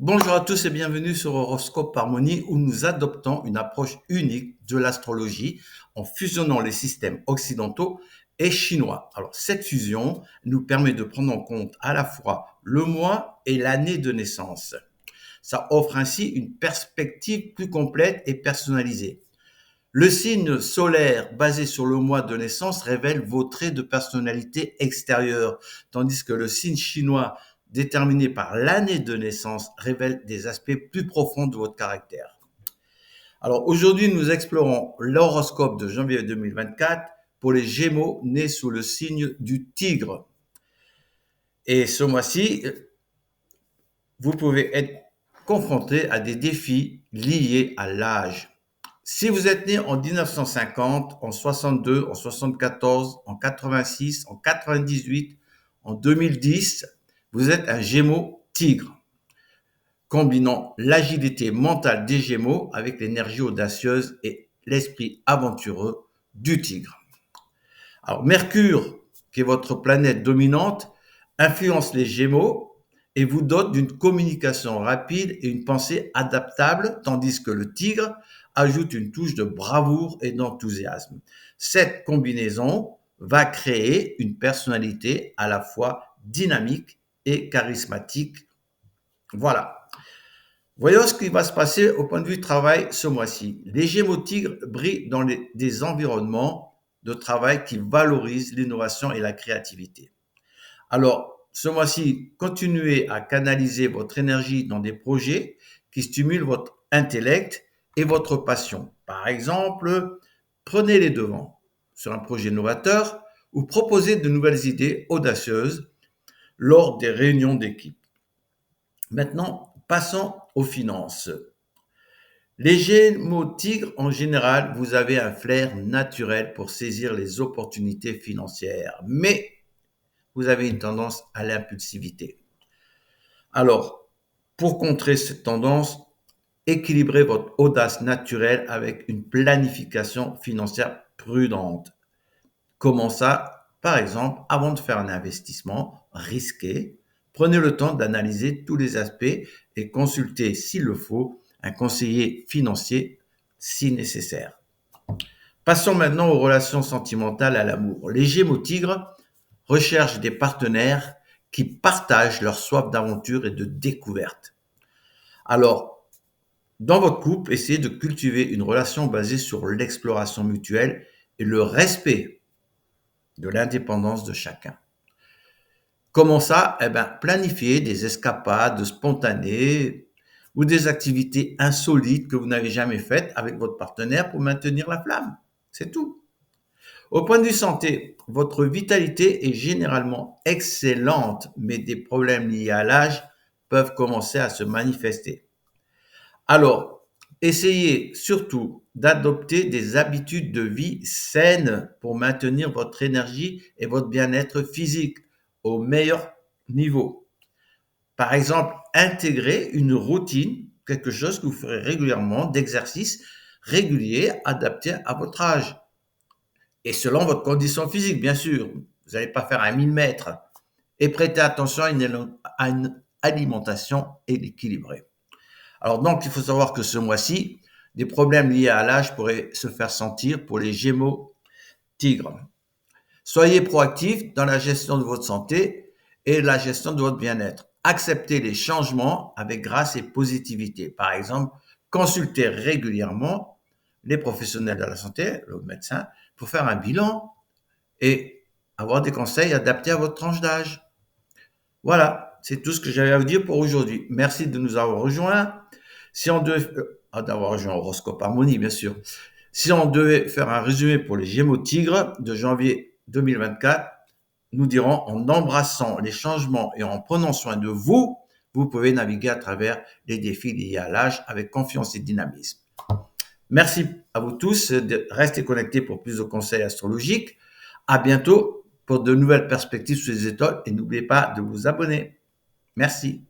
Bonjour à tous et bienvenue sur Horoscope Harmonie où nous adoptons une approche unique de l'astrologie en fusionnant les systèmes occidentaux et chinois. Alors cette fusion nous permet de prendre en compte à la fois le mois et l'année de naissance. Ça offre ainsi une perspective plus complète et personnalisée. Le signe solaire basé sur le mois de naissance révèle vos traits de personnalité extérieure, tandis que le signe chinois déterminé par l'année de naissance révèle des aspects plus profonds de votre caractère. Alors aujourd'hui, nous explorons l'horoscope de janvier 2024 pour les Gémeaux nés sous le signe du Tigre. Et ce mois-ci, vous pouvez être confronté à des défis liés à l'âge. Si vous êtes né en 1950, en 62, en 74, en 86, en 98, en 2010, vous êtes un Gémeaux tigre, combinant l'agilité mentale des Gémeaux avec l'énergie audacieuse et l'esprit aventureux du tigre. Alors Mercure, qui est votre planète dominante, influence les Gémeaux et vous dote d'une communication rapide et une pensée adaptable, tandis que le tigre ajoute une touche de bravoure et d'enthousiasme. Cette combinaison va créer une personnalité à la fois dynamique et charismatique. Voilà. Voyons ce qui va se passer au point de vue travail ce mois-ci. Les Gémeaux tigres brillent dans des environnements de travail qui valorisent l'innovation et la créativité. Alors, ce mois-ci, continuez à canaliser votre énergie dans des projets qui stimulent votre intellect et votre passion. Par exemple, prenez les devants sur un projet novateur ou proposez de nouvelles idées audacieuses lors des réunions d'équipe. Maintenant, passons aux finances. Les Gémeaux tigres, en général, vous avez un flair naturel pour saisir les opportunités financières, mais vous avez une tendance à l'impulsivité. Alors, pour contrer cette tendance, équilibrez votre audace naturelle avec une planification financière prudente. Comment ça? Par exemple, avant de faire un investissement risqué, prenez le temps d'analyser tous les aspects et consultez, s'il le faut, un conseiller financier si nécessaire. Passons maintenant aux relations sentimentales à l'amour. Les Gémeaux tigres recherchent des partenaires qui partagent leur soif d'aventure et de découverte. Alors, dans votre couple, essayez de cultiver une relation basée sur l'exploration mutuelle et le respect de l'indépendance de chacun. Comment ça? Planifiez des escapades spontanées ou des activités insolites que vous n'avez jamais faites avec votre partenaire pour maintenir la flamme. C'est tout. Au point de vue santé, votre vitalité est généralement excellente, mais des problèmes liés à l'âge peuvent commencer à se manifester. Alors, essayez surtout d'adopter des habitudes de vie saines pour maintenir votre énergie et votre bien-être physique au meilleur niveau. Par exemple, intégrer une routine, quelque chose que vous ferez régulièrement, d'exercice régulier adapté à votre âge. Et selon votre condition physique, bien sûr. Vous n'allez pas faire un 1000 mètres. Et prêtez attention à une alimentation équilibrée. Alors donc, il faut savoir que ce mois-ci, des problèmes liés à l'âge pourraient se faire sentir pour les Gémeaux tigres. Soyez proactifs dans la gestion de votre santé et la gestion de votre bien-être. Acceptez les changements avec grâce et positivité. Par exemple, consultez régulièrement les professionnels de la santé, le médecin, pour faire un bilan et avoir des conseils adaptés à votre tranche d'âge. Voilà, c'est tout ce que j'avais à vous dire pour aujourd'hui. Merci de nous avoir rejoints. Si on devait, d'avoir rejoint Horoscope Harmonie, bien sûr. Si on devait faire un résumé pour les Gémeaux tigres de janvier 2024, nous dirons en embrassant les changements et en prenant soin de vous, vous pouvez naviguer à travers les défis liés à l'âge avec confiance et dynamisme. Merci à vous tous de rester connectés pour plus de conseils astrologiques. À bientôt pour de nouvelles perspectives sur les étoiles et n'oubliez pas de vous abonner. Merci.